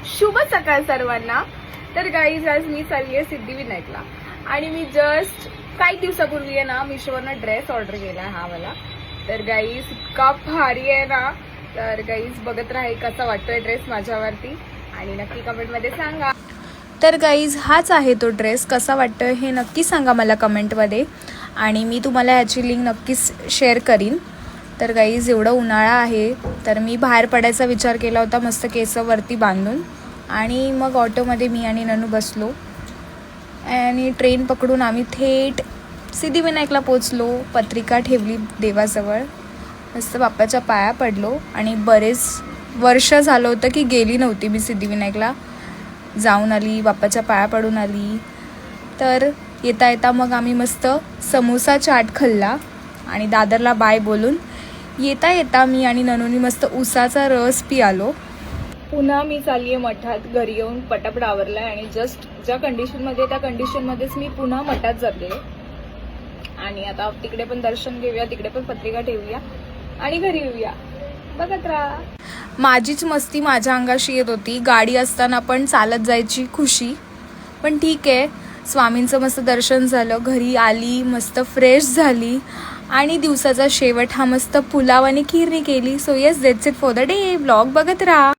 शुभ सकाळ सर्वांना. तर गाईज आज मी चालली आहे सिद्धिविनायकला आणि मी जस्ट काही दिवसापूर्वी आहे ना मिशोवरनं ड्रेस ऑर्डर केला हा वाला. तर गाईज इतका भारी आहे ना. तर गाईज बघत राहा कसा वाटतोय ड्रेस माझ्यावरती आणि नक्की कमेंटमध्ये सांगा. तर गाईज हाच आहे तो ड्रेस. कसा वाटतोय हे नक्की सांगा मला कमेंटमध्ये आणि मी तुम्हाला ह्याची लिंक नक्कीच शेअर करीन. तर गाईज एवढं उन्हाळा आहे तर मी बाहेर पडायचा विचार केला होता मस्त केस वरती बांधून आणि मग ऑटोमध्ये मी आणि ननू बसलो आणि ट्रेन पकडून आम्ही थेट सिद्धिविनायकला पोचलो. पत्रिका ठेवली देवाजवळ, मस्त बाप्पाच्या पाया पडलो आणि बरेच वर्ष झालं होतं की गेली नव्हती मी सिद्धिविनायकला. जाऊन आली, बाप्पाच्या पाया पडून आली. तर येता येता मग आम्ही मस्त समोसा चाट खाल्ला आणि दादरला बाय बोलून येता येता मी आणि ननूनी मस्त उसाचा रस पियालो. पुन्हा मी चालली आहे मठात. घरी येऊन पटापट आवरला आणि जस्ट ज्या कंडिशनमध्ये त्या कंडिशनमध्येच मी पुन्हा मठात जाते आणि आता तिकडे पण दर्शन घेऊया, तिकडे पण पत्रिका ठेवूया आणि घरी येऊया. बघत राहा. माझीच मस्ती माझ्या अंगाशी येत होती. गाडी असताना पण चालत जायची खुशी, पण ठीक आहे. स्वामींचं मस्त दर्शन झालं, घरी आली, मस्त फ्रेश झाली आणि दिवसाचा शेवट हा मस्त पुलाव आणि खीरनी केली. So yes, that's it for the day. Blog बघत राहा.